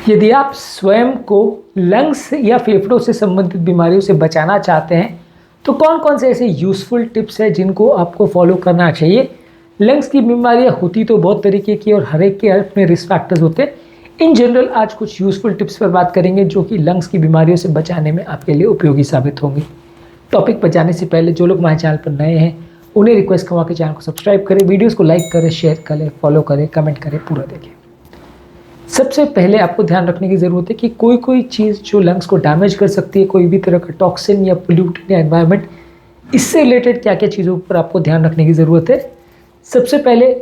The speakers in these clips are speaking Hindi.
यदि आप स्वयं को लंग्स या फेफड़ों से संबंधित बीमारियों से बचाना चाहते हैं तो कौन कौन से ऐसे यूज़फुल टिप्स हैं जिनको आपको फॉलो करना चाहिए। लंग्स की बीमारियां होती तो बहुत तरीके की और हर एक के अपने रिस्क फैक्टर्स होते हैं। इन जनरल आज कुछ यूज़फुल टिप्स पर बात करेंगे जो कि लंग्स की बीमारियों से बचाने में आपके लिए उपयोगी साबित होंगे। टॉपिक पर जाने से पहले जो लोग हमारे चैनल पर नए हैं उन्हें रिक्वेस्ट करवा के चैनल को सब्सक्राइब करें, वीडियोज़ को लाइक करें, शेयर करें, फॉलो करें, कमेंट करें, पूरा देखें। सबसे पहले आपको ध्यान रखने की ज़रूरत है कि कोई चीज़ जो लंग्स को डैमेज कर सकती है, कोई भी तरह का टॉक्सिन या पोल्यूटेड या एनवायरनमेंट, इससे रिलेटेड क्या क्या चीज़ों पर आपको ध्यान रखने की ज़रूरत है। सबसे पहले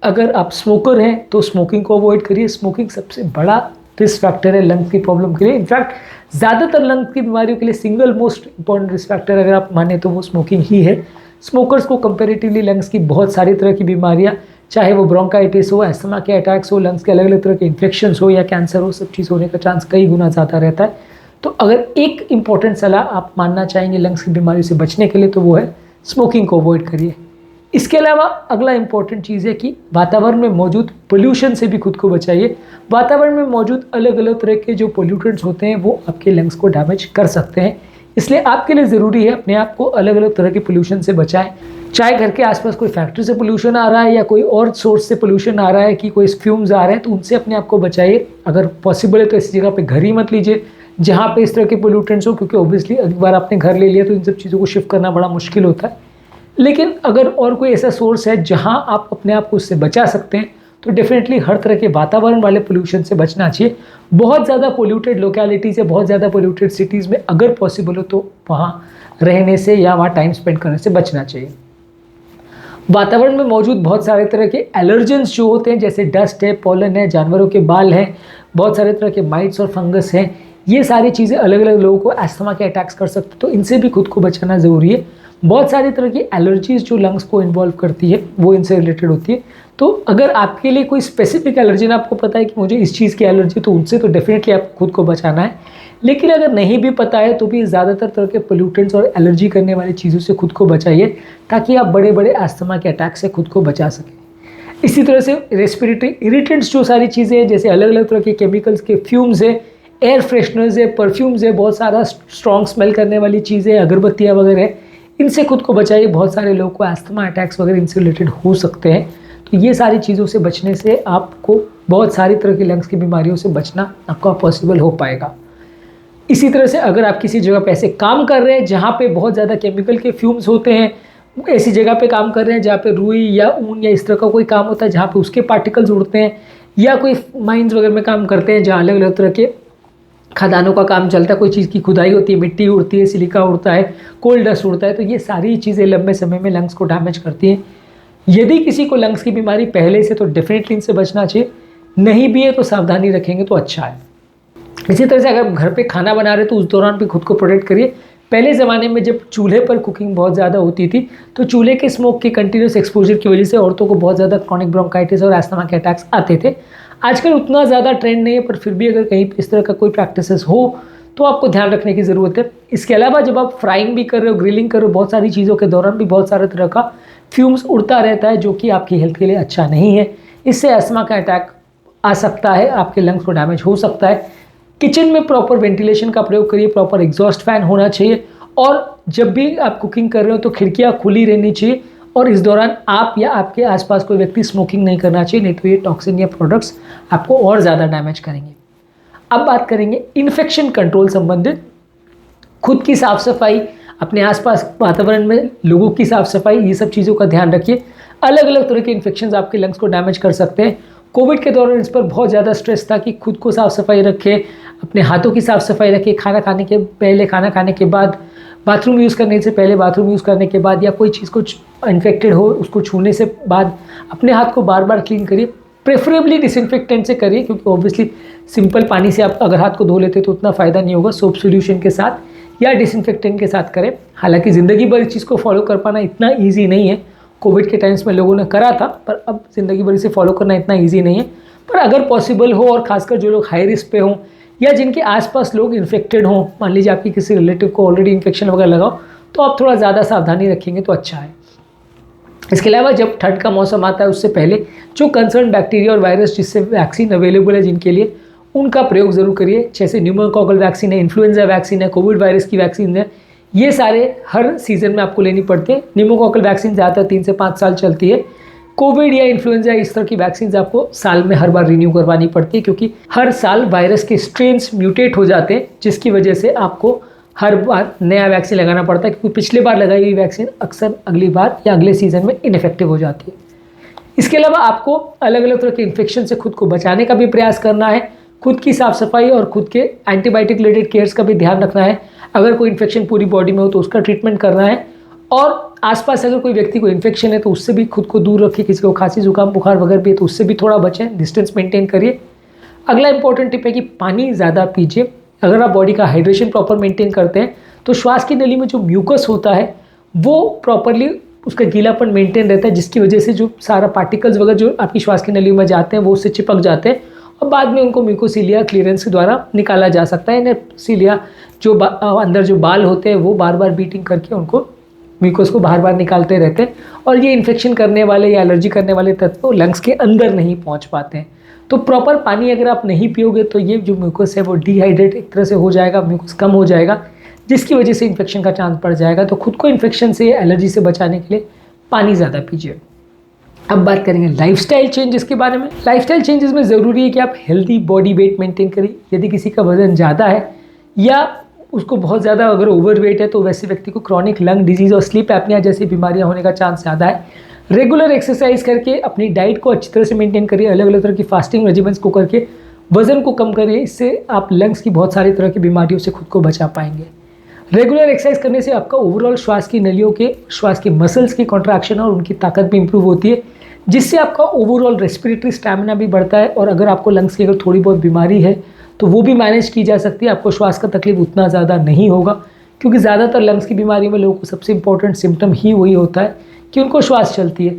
अगर आप स्मोकर हैं तो स्मोकिंग को अवॉइड करिए। स्मोकिंग सबसे बड़ा रिस्क फैक्टर है लंग्स की प्रॉब्लम के लिए। इनफैक्ट ज़्यादातर लंग्स की बीमारियों के लिए single most important risk factor अगर आप माने तो वो स्मोकिंग ही है। स्मोकर्स को कंपेरेटिवली लंग्स की बहुत सारी तरह की बीमारियाँ, चाहे वो ब्रोंकाइटिस हो, अस्थमा के अटैक्स हो, लंग्स के अलग अलग तरह के इन्फेक्शंस हो या कैंसर हो, सब चीज़ होने का चांस कई गुना ज़्यादा रहता है। तो अगर एक इम्पॉर्टेंट सलाह आप मानना चाहेंगे लंग्स की बीमारी से बचने के लिए तो वो है स्मोकिंग को अवॉइड करिए। इसके अलावा अगला इम्पॉर्टेंट चीज़ है कि वातावरण में मौजूद पोल्यूशन से भी खुद को बचाइए। वातावरण में मौजूद अलग अलग तरह के जो पोल्यूटेंट्स होते हैं वो आपके लंग्स को डैमेज कर सकते हैं, इसलिए आपके लिए ज़रूरी है अपने आप को अलग अलग तरह के पोल्यूशन से बचाएं। चाहे घर के आसपास कोई फैक्ट्री से पोल्यूशन आ रहा है या कोई और सोर्स से पोल्यूशन आ रहा है कि कोई फ्यूम्स आ रहे हैं तो उनसे अपने आप को बचाइए। अगर पॉसिबल है तो ऐसी जगह पे घर ही मत लीजिए जहाँ पे इस तरह के पोल्यूटेंट्स हो, क्योंकि ऑब्वियसली एक बार आपने घर ले लिया तो इन सब चीज़ों को शिफ्ट करना बड़ा मुश्किल होता है। लेकिन अगर और कोई ऐसा सोर्स है जहाँ आप अपने आप को उससे बचा सकते हैं तो डेफिनेटली हर तरह के वातावरण वाले पोल्यूशन से बचना चाहिए। बहुत ज़्यादा पोल्यूटेड लोकेलिटीज़ या बहुत ज़्यादा पोल्यूटेड सिटीज़ में अगर पॉसिबल हो तो वहाँ रहने से या वहाँ टाइम स्पेंड करने से बचना चाहिए। वातावरण में मौजूद बहुत सारे तरह के एलर्जेंस जो होते हैं, जैसे डस्ट है, पॉलन है, जानवरों के बाल हैं, बहुत सारे तरह के माइट्स और फंगस हैं, ये सारी चीज़ें अलग अलग लोगों को अस्थमा के अटैक्स कर सकते हैं, तो इनसे भी खुद को बचाना ज़रूरी है। बहुत सारी तरह की एलर्जीज़ जो लंग्स को इन्वॉल्व करती है वो इनसे रिलेटेड होती है। तो अगर आपके लिए कोई स्पेसिफिक एलर्जी ना, आपको पता है कि मुझे इस चीज़ की एलर्जी, तो उनसे तो डेफिनेटली आपको खुद को बचाना है। लेकिन अगर नहीं भी पता है तो भी ज़्यादातर तरह के पोल्यूटेंट्स और एलर्जी करने वाली चीज़ों से खुद को बचाइए ताकि आप बड़े बड़े अस्थमा के अटैक से खुद को बचा सकें। इसी तरह से रेस्पिरेटरी इरिटेंट्स जो सारी चीज़ें हैं, जैसे अलग अलग तरह के केमिकल्स के फ्यूम्स है, एयर फ्रेशनर्स है, परफ्यूम्स है, बहुत सारा स्ट्रॉन्ग स्मेल करने वाली चीज़ें, अगरबत्तियाँ वगैरह है, इनसे खुद को बचाइए। बहुत सारे लोगों को अस्थमा अटैक्स वगैरह इनसे रिलेटेड हो सकते हैं, तो ये सारी चीज़ों से बचने से आपको बहुत सारी तरह की लंग्स की बीमारियों से बचना आपका पॉसिबल हो पाएगा। इसी तरह से अगर आप किसी जगह पे ऐसे काम कर रहे हैं जहाँ पे बहुत ज़्यादा केमिकल के फ्यूम्स होते हैं, ऐसी जगह पे काम कर रहे हैं जहाँ पे रुई या ऊन या इस तरह का कोई काम होता है जहाँ पे उसके पार्टिकल्स उड़ते हैं, या कोई माइंस वगैरह में काम करते हैं जहाँ अलग अलग तरह के खदानों का काम चलता है, कोई चीज़ की खुदाई होती है, मिट्टी उड़ती है, सिलिका उड़ता है, कोल डस्ट उड़ता है, तो ये सारी चीज़ें लंबे समय में लंग्स को डैमेज करती हैं। यदि किसी को लंग्स की बीमारी पहले से तो डेफिनेटली इनसे बचना चाहिए, नहीं भी है तो सावधानी रखेंगे तो अच्छा है। इसी तरह से अगर घर पे खाना बना रहे तो उस दौरान भी खुद को प्रोटेक्ट करिए। पहले ज़माने में जब चूल्हे पर कुकिंग बहुत ज़्यादा होती थी तो चूल्हे के स्मोक के कंटिन्यूस एक्सपोजर की वजह से औरतों को बहुत ज़्यादा क्रॉनिक ब्रोंकाइटिस और अस्थमा के अटैक्स आते थे। आजकल उतना ज़्यादा ट्रेंड नहीं है, पर फिर भी अगर कहीं इस तरह का कोई प्रैक्टिसेस हो तो आपको ध्यान रखने की ज़रूरत है। इसके अलावा जब आप फ्राइंग भी कर रहे हो, ग्रिलिंग कर रहे हो, बहुत सारी चीज़ों के दौरान भी बहुत सारे तरह का फ्यूम्स उड़ता रहता है जो कि आपकी हेल्थ के लिए अच्छा नहीं है। इससे अस्थमा का अटैक आ सकता है, आपके लंग्स को डैमेज हो सकता है। किचन में प्रॉपर वेंटिलेशन का प्रयोग करिए, प्रॉपर एग्जॉस्ट फैन होना चाहिए, और जब भी आप कुकिंग कर रहे हो तो खिड़कियाँ खुली रहनी चाहिए, और इस दौरान आप या आपके आसपास कोई व्यक्ति स्मोकिंग नहीं करना चाहिए, नहीं तो ये टॉक्सिन या प्रोडक्ट्स आपको और ज़्यादा डैमेज करेंगे। अब बात करेंगे इन्फेक्शन कंट्रोल संबंधित। खुद की साफ़ सफाई, अपने आसपास वातावरण में लोगों की साफ़ सफाई, ये सब चीज़ों का ध्यान रखिए। अलग अलग तरह के इन्फेक्शंस आपके लंग्स को डैमेज कर सकते हैं। कोविड के दौरान इस पर बहुत ज़्यादा स्ट्रेस था कि खुद को साफ़ सफाई रखें, अपने हाथों की साफ़ सफाई रखें, खाना खाने के पहले, खाना खाने के बाद, बाथरूम यूज़ करने से पहले, बाथरूम यूज़ करने के बाद, या कोई चीज़ कुछ इन्फेक्टेड हो उसको छूने से बाद अपने हाथ को बार बार क्लीन करिए। प्रेफरेबली डिसइंफेक्टेंट से करिए, क्योंकि ऑब्वियसली सिंपल पानी से आप अगर हाथ को धो लेते तो उतना फ़ायदा नहीं होगा। सोप सॉल्यूशन के साथ या डिसइंफेक्टेंट के साथ करें। हालांकि ज़िंदगी भर इस चीज़ को फॉलो कर पाना इतना ईजी नहीं है। कोविड के टाइम्स में लोगों ने करा था, पर अब ज़िंदगी भर इसे फॉलो करना इतना ईजी नहीं है। पर अगर पॉसिबल हो, और ख़ासकर जो लोग हाई रिस्क पे हों या जिनके आसपास लोग इन्फेक्टेड हों, मान लीजिए आपकी किसी रिलेटिव को ऑलरेडी इन्फेक्शन वगैरह लगाओ, तो आप थोड़ा ज़्यादा सावधानी रखेंगे तो अच्छा है। इसके अलावा जब ठंड का मौसम आता है उससे पहले जो कंसर्न बैक्टीरिया और वायरस जिससे वैक्सीन अवेलेबल है जिनके लिए, उनका प्रयोग ज़रूर करिए। जैसे न्यूमोकॉकल वैक्सीन है, इन्फ्लुएंजा वैक्सीन है, कोविड वायरस की वैक्सीन है, ये सारे हर सीज़न में आपको लेनी पड़ती है। न्यूमोकॉकल वैक्सीन ज़्यादातर 3 से 5 साल चलती है। कोविड या इन्फ्लुएंजा इस तरह की वैक्सीन आपको साल में हर बार रिन्यू करवानी पड़ती है, क्योंकि हर साल वायरस के स्ट्रेन्स म्यूटेट हो जाते हैं, जिसकी वजह से आपको हर बार नया वैक्सीन लगाना पड़ता है, क्योंकि पिछले बार लगाई हुई वैक्सीन अक्सर अगली बार या अगले सीज़न में इनइफेक्टिव हो जाती है। इसके अलावा आपको अलग अलग तरह के इन्फेक्शन से खुद को बचाने का भी प्रयास करना है। खुद की साफ सफाई और खुद के एंटीबायोटिक रिलेटेड केयर्स का भी ध्यान रखना है। अगर कोई इन्फेक्शन पूरी बॉडी में हो तो उसका ट्रीटमेंट करना है, और आसपास अगर कोई व्यक्ति को इन्फेक्शन है तो उससे भी खुद को दूर रखिए। किसी को खांसी जुकाम बुखार वगैरह भी है तो उससे भी थोड़ा बचें, डिस्टेंस मेंटेन करिए। अगला इंपॉर्टेंट टिप है कि पानी ज़्यादा पीजिए। अगर आप बॉडी का हाइड्रेशन प्रॉपर मेंटेन करते हैं तो श्वास की नली में जो म्यूकस होता है वो प्रॉपरली उसका गीलापन मेंटेन रहता है, जिसकी वजह से जो सारा पार्टिकल्स वगैरह जो आपकी श्वास की नली में जाते हैं वो उससे चिपक जाते हैं, और बाद में उनको म्यूकोसिलिया क्लियरेंस के द्वारा निकाला जा सकता है। सिलिया जो अंदर जो बाल होते हैं वो बार बार बीटिंग करके उनको म्यूकोस को बाहर बाहर निकालते रहते हैं, और ये इन्फेक्शन करने वाले या एलर्जी करने वाले तत्व लंग्स के अंदर नहीं पहुंच पाते हैं। तो प्रॉपर पानी अगर आप नहीं पियोगे तो ये जो म्यूकोस है वो डिहाइड्रेट एक तरह से हो जाएगा, म्यूकोस कम हो जाएगा, जिसकी वजह से इन्फेक्शन का चांस बढ़ जाएगा। तो खुद को इन्फेक्शन से एलर्जी से बचाने के लिए पानी ज़्यादा पीजिए। अब बात करेंगे लाइफस्टाइल चेंजेस के बारे में। लाइफस्टाइल चेंजेस में ज़रूरी है कि आप हेल्दी बॉडी वेट मेंटेन करें। यदि किसी का वजन ज़्यादा है या उसको बहुत ज़्यादा अगर ओवरवेट है तो वैसे व्यक्ति को क्रॉनिक लंग डिजीज़ और स्लीप एपनिया जैसी बीमारियां होने का चांस ज़्यादा है। रेगुलर एक्सरसाइज करके अपनी डाइट को अच्छी तरह से मेंटेन करिए। अलग अलग तरह की फास्टिंग रेजिमेंट्स को करके वजन को कम करिए। इससे आप लंग्स की बहुत सारी तरह की बीमारियों से खुद को बचा पाएंगे। रेगुलर एक्सरसाइज करने से आपका ओवरऑल श्वास की नलियों के श्वास के मसल्स की कॉन्ट्रैक्शन और उनकी ताकत भी इंप्रूव होती है, जिससे आपका ओवरऑल रेस्पिरेटरी स्टैमिना भी बढ़ता है। और अगर आपको लंग्स की अगर थोड़ी बहुत बीमारी है तो वो भी मैनेज की जा सकती है। आपको श्वास का तकलीफ उतना ज़्यादा नहीं होगा, क्योंकि ज़्यादातर लंग्स की बीमारी में लोगों को सबसे इंपॉर्टेंट सिम्टम ही वही होता है कि उनको श्वास चलती है।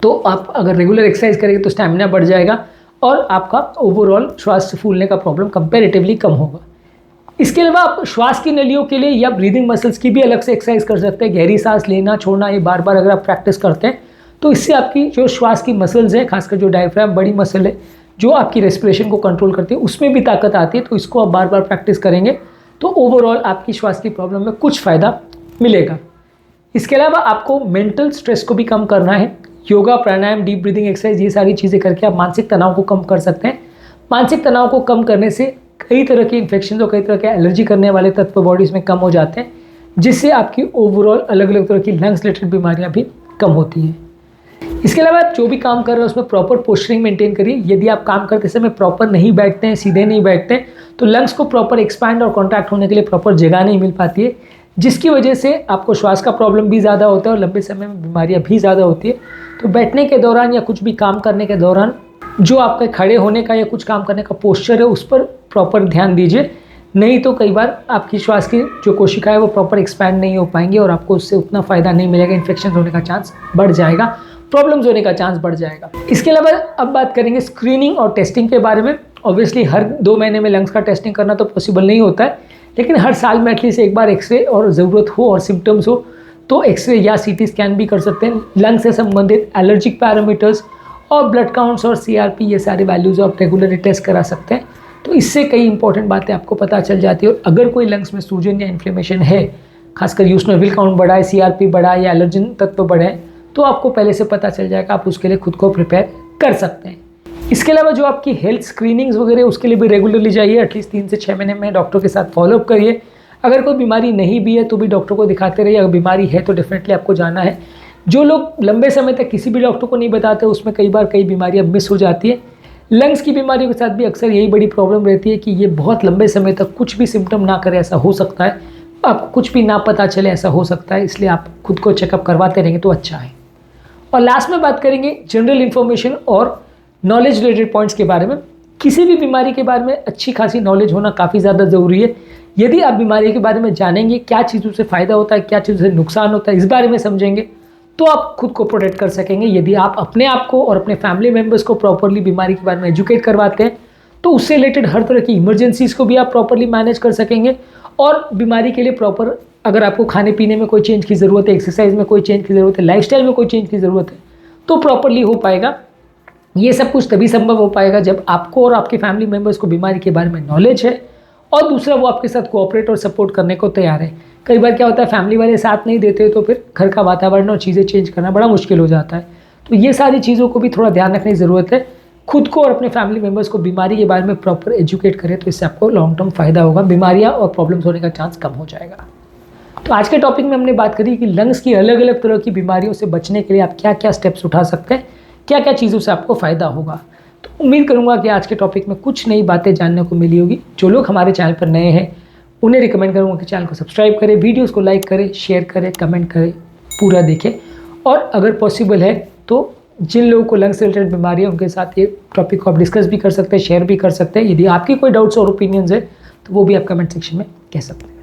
तो आप अगर रेगुलर एक्सरसाइज करेंगे तो स्टैमिना बढ़ जाएगा और आपका ओवरऑल श्वास फूलने का प्रॉब्लम कंपैरेटिवली कम होगा। इसके अलावा आप श्वास की नलियों के लिए या ब्रीदिंग मसल्स की भी अलग से एक्सरसाइज कर सकते हैं। गहरी सांस लेना छोड़ना ये बार बार अगर आप प्रैक्टिस करते हैं तो इससे आपकी जो श्वास की मसल्स हैं, खासकर जो डायफ्राम बड़ी मसल है जो आपकी रेस्पिरेशन को कंट्रोल करती है, उसमें भी ताकत आती है। तो इसको आप बार बार प्रैक्टिस करेंगे तो ओवरऑल आपकी श्वास की प्रॉब्लम में कुछ फ़ायदा मिलेगा। इसके अलावा आपको मेंटल स्ट्रेस को भी कम करना है। योगा, प्राणायाम, डीप ब्रीदिंग एक्सरसाइज ये सारी चीज़ें करके आप मानसिक तनाव को कम कर सकते हैं। मानसिक तनाव को कम करने से कई तरह के इन्फेक्शन और कई तरह के एलर्जी करने वाले तत्व बॉडीज़ में कम हो जाते हैं, जिससे आपकी ओवरऑल अलग अलग तरह की लंग्स रिलेटेड बीमारियां भी कम होती हैं। इसके अलावा आप जो भी काम कर रहे हैं उसमें प्रॉपर पोस्चरिंग मेंटेन करिए। यदि आप काम करते समय प्रॉपर नहीं बैठते हैं, सीधे नहीं बैठते हैं, तो लंग्स को प्रॉपर एक्सपैंड और कॉन्ट्रैक्ट होने के लिए प्रॉपर जगह नहीं मिल पाती है, जिसकी वजह से आपको श्वास का प्रॉब्लम भी ज़्यादा होता है और लंबे समय में बीमारियां भी ज़्यादा होती है। तो बैठने के दौरान या कुछ भी काम करने के दौरान जो आपके खड़े होने का या कुछ काम करने का पोस्चर है उस पर प्रॉपर ध्यान दीजिए, नहीं तो कई बार आपकी श्वास की जो कोशिका है वो प्रॉपर एक्सपैंड नहीं हो पाएंगे और आपको उससे उतना फ़ायदा नहीं मिलेगा। इन्फेक्शन होने का चांस बढ़ जाएगा, प्रॉब्लम्स होने का चांस बढ़ जाएगा। इसके अलावा अब बात करेंगे स्क्रीनिंग और टेस्टिंग के बारे में। ऑब्वियसली हर 2 महीने में लंग्स का टेस्टिंग करना तो पॉसिबल नहीं होता है, लेकिन हर साल में एटलीस्ट एक बार एक्सरे और ज़रूरत हो और सिम्टम्स हो तो एक्सरे या सीटी स्कैन भी कर सकते हैं। लंग्स से संबंधित एलर्जिक पैरामीटर्स और ब्लड काउंट्स और CRP ये सारे वैल्यूज़ आप रेगुलरली टेस्ट करा सकते हैं। तो इससे कई इंपॉर्टेंट बातें आपको पता चल जाती है। और अगर कोई लंग्स में सूजन या इन्फ्लेमेशन है, खासकर यूस्नोविल काउंट बढ़ा है, CRP बढ़ा है या एलर्जन तत्व बढ़े हैं, तो आपको पहले से पता चल जाएगा, आप उसके लिए खुद को प्रिपेयर कर सकते हैं। इसके अलावा जो आपकी हेल्थ स्क्रीनिंग्स वगैरह उसके लिए भी रेगुलरली जाइए। एटलीस्ट 3 से 6 महीने में डॉक्टर के साथ फॉलोअप करिए। अगर कोई बीमारी नहीं भी है तो भी डॉक्टर को दिखाते रहिए। अगर बीमारी है तो डेफिनेटली आपको जाना है। जो लोग लंबे समय तक किसी भी डॉक्टर को नहीं बताते उसमें कई बार कई बीमारियां मिस हो जाती है। लंग्स की बीमारियों के साथ भी अक्सर यही बड़ी प्रॉब्लम रहती है कि ये बहुत लंबे समय तक कुछ भी सिम्टम ना करे, ऐसा हो सकता है। आपको कुछ भी ना पता चले, ऐसा हो सकता है। इसलिए आप खुद को चेकअप करवाते रहेंगे तो अच्छा है। और लास्ट में बात करेंगे जनरल इन्फॉर्मेशन और नॉलेज रिलेटेड पॉइंट्स के बारे में। किसी भी बीमारी के बारे में अच्छी खासी नॉलेज होना काफ़ी ज़्यादा ज़रूरी है। यदि आप बीमारी के बारे में जानेंगे, क्या चीज़ों से फ़ायदा होता है, क्या चीज़ों से नुकसान होता है, इस बारे में समझेंगे तो आप खुद को प्रोटेक्ट कर सकेंगे। यदि आप अपने आप को और अपने फैमिली मेम्बर्स को प्रॉपरली बीमारी के बारे में एजुकेट करवाते हैं तो उससे रिलेटेड हर तरह की इमरजेंसीज़ को भी आप प्रॉपरली मैनेज कर सकेंगे। और बीमारी के लिए प्रॉपर अगर आपको खाने पीने में कोई चेंज की ज़रूरत है, एक्सरसाइज में कोई चेंज की ज़रूरत है, लाइफस्टाइल में कोई चेंज की ज़रूरत है तो प्रॉपरली हो पाएगा। ये सब कुछ तभी संभव हो पाएगा जब आपको और आपके फैमिली मेम्बर्स को बीमारी के बारे में नॉलेज है और दूसरा वो आपके साथ कोऑपरेट और सपोर्ट करने को तैयार है। कई बार क्या होता है, फैमिली वाले साथ नहीं देते तो फिर घर का वातावरण और चीज़ें चेंज करना बड़ा मुश्किल हो जाता है। तो ये सारी चीज़ों को भी थोड़ा ध्यान रखने की ज़रूरत है। खुद को और अपने फैमिली मेम्बर्स को बीमारी के बारे में प्रॉपर एजुकेट करें तो इससे आपको लॉन्ग टर्म फ़ायदा होगा, बीमारियाँ और प्रॉब्लम्स होने का चांस कम हो जाएगा। तो आज के टॉपिक में हमने बात करी कि लंग्स की अलग अलग तरह की बीमारियों से बचने के लिए आप क्या क्या स्टेप्स उठा सकते हैं, क्या क्या चीज़ों से आपको फ़ायदा होगा। तो उम्मीद करूँगा कि आज के टॉपिक में कुछ नई बातें जानने को मिली होगी। जो लोग हमारे चैनल पर नए हैं उन्हें रिकमेंड करूँगा कि चैनल को सब्सक्राइब करें, वीडियोज़ को लाइक करें, शेयर करें, कमेंट करें, पूरा देखें और अगर पॉसिबल है तो जिन लोगों को लंग्स से रिलेटेड बीमारी है उनके साथ ये टॉपिक को आप डिस्कस भी कर सकते हैं, शेयर भी कर सकते हैं। यदि आपकी कोई डाउट्स और ओपिनियंस है तो वो भी आप कमेंट सेक्शन में कह सकते हैं।